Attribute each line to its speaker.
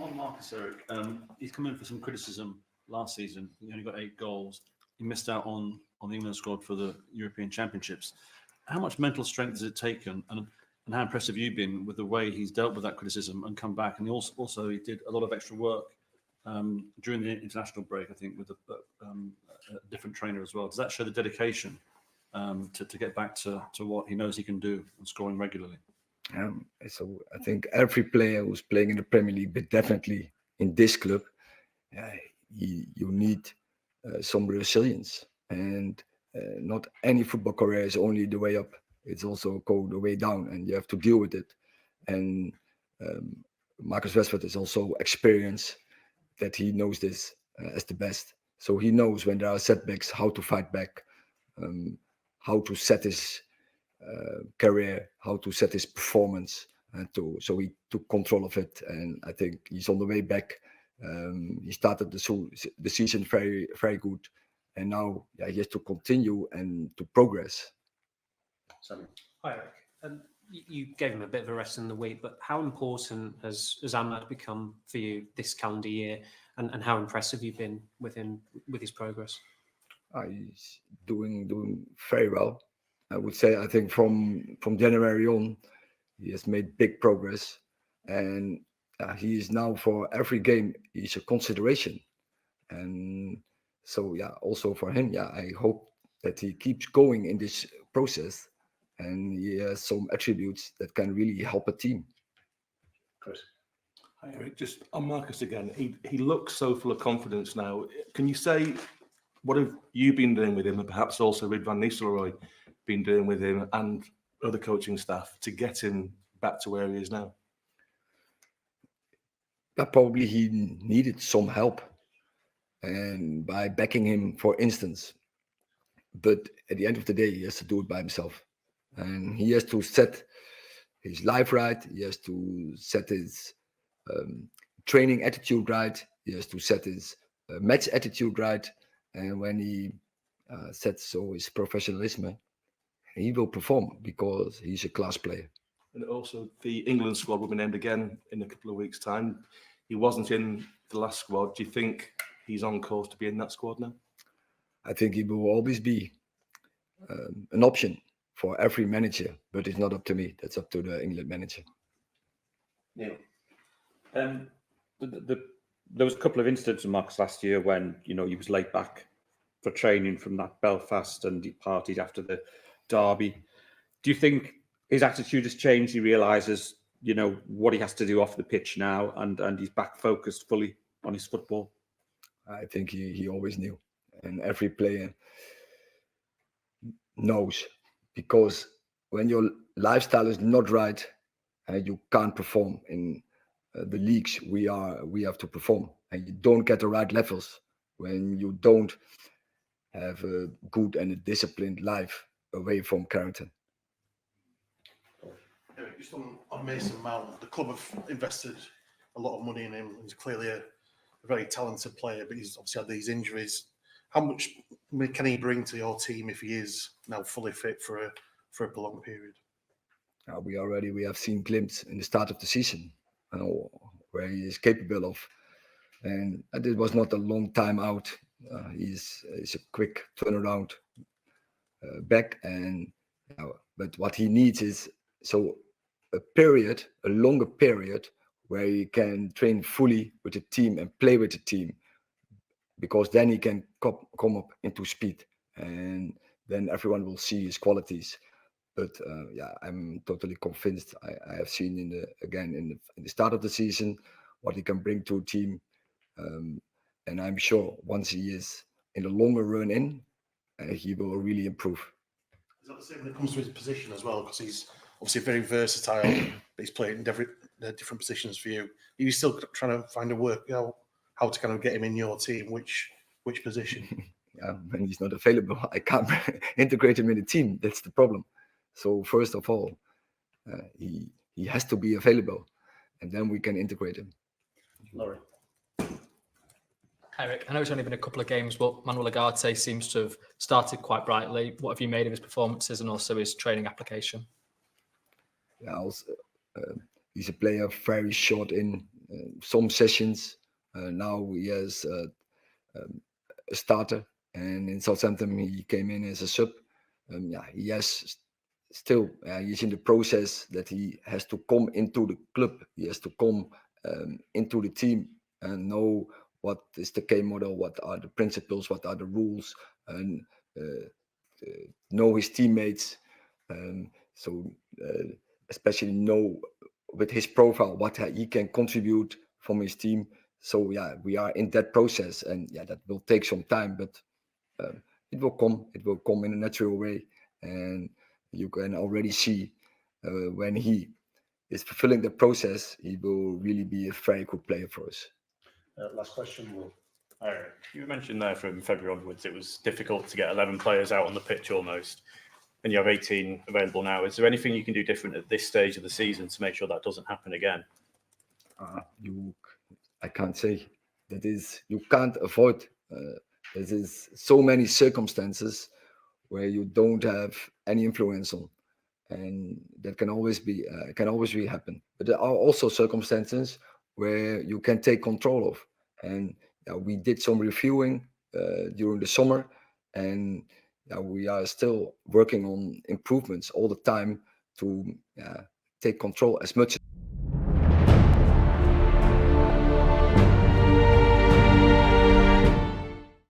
Speaker 1: On Marcus, Eric, he's come in for some criticism last season. He only got 8 goals. He missed out on the England squad for the European Championships. How much mental strength has it taken, and how impressive have you been with the way he's dealt with that criticism and come back? And he did a lot of extra work during the international break, I think, with a different trainer as well. Does that show the dedication to get back to what he knows he can do and scoring regularly?
Speaker 2: So I think every player who's playing in the Premier League, but definitely in this club, you need some resilience. And not any football career is only the way up. It's also go the way down, and you have to deal with it. And Marcus Rashford is also experienced that he knows this as the best. So he knows when there are setbacks, how to fight back, how to set his career, how to set his performance, so he took control of it. And I think he's on the way back. He started the season very, very good, and now he has to continue and to progress.
Speaker 3: Hi, Eric. You gave him a bit of a rest in the week, but how important has Ahmad become for you this calendar year, and how impressive you've been with him, with his progress?
Speaker 2: He's doing very well. I would say, I think from January on, he has made big progress, and he is now, for every game, he's a consideration. And so, also for him, I hope that he keeps going in this process, and he has some attributes that can really help a team.
Speaker 4: Chris. Hi, Eric. Just on Marcus again, he looks so full of confidence now. Can you say, what have you been doing with him, and perhaps also with Van Nistelrooy been doing with him and other coaching staff to get him back to where he is now?
Speaker 2: Probably he needed some help, and by backing him, for instance. But at the end of the day, he has to do it by himself, and he has to set his life right. He has to set his training attitude right. He has to set his match attitude right. And when he sets his professionalism, he will perform because he's a class player.
Speaker 4: And also, the England squad will be named again in a couple of weeks' time. He wasn't in the last squad. Do you think he's on course to be in that squad now?
Speaker 2: I think he will always be an option for every manager, but it's not up to me. That's up to the England manager.
Speaker 5: Neil, there was a couple of incidents in Marcus last year when he was late back for training from that Belfast, and he partied after the derby. Do you think his attitude has changed? He realises, what he has to do off the pitch now, and he's back focused fully on his football?
Speaker 2: I think he always knew, and every player knows, because when your lifestyle is not right, you can't perform in the leagues we have to perform, and you don't get the right levels when you don't have a good and a disciplined life away from Carrington.
Speaker 6: Just on Mason Mount, the club have invested a lot of money in him. He's clearly a very talented player, but he's obviously had these injuries. How much can he bring to your team if he is now fully fit for a prolonged period?
Speaker 2: We have seen glimpses in the start of the season where he is capable of, and it was not a long time out. He's a quick turnaround back, but what he needs is a longer period where he can train fully with the team and play with the team, because then he can come up into speed, and then everyone will see his qualities. But I'm totally convinced. I have seen in the start of the season what he can bring to a team, and I'm sure once he is in the longer run he will really improve.
Speaker 6: Is that the same when it comes to his position as well? Because he's obviously very versatile, but he's playing in different positions for you. Are you still trying to find how to kind of get him in your team? Which position?
Speaker 2: When he's not available, I can't integrate him in the team. That's the problem. So first of all, he has to be available, and then we can integrate him.
Speaker 1: Laurie.
Speaker 7: Eric, I know it's only been a couple of games, but Manuel Ugarte seems to have started quite brightly. What have you made of his performances and also his training application?
Speaker 2: He's a player very short in, some sessions. Now he has a starter, and in Southampton he came in as a sub. He has still he's in the process that he has to come into the club. He has to come into the team and know what is the K model, what are the principles, what are the rules, and know his teammates. Especially know with his profile what he can contribute from his team. So yeah, we are in that process, and yeah, that will take some time, but it will come. It will come in a natural way, and you can already see when he is fulfilling the process, he will really be a very good player for us.
Speaker 8: Last question, Will.
Speaker 9: You mentioned there from February onwards it was difficult to get 11 players out on the pitch almost, and you have 18 available now. Is there anything you can do different at this stage of the season to make sure that doesn't happen again?
Speaker 2: I can't say. That is, you can't avoid. There is so many circumstances where you don't have any influence on, and that can always be happen. But there are also circumstances where you can take control of, and we did some reviewing during the summer, and we are still working on improvements all the time to take control as much as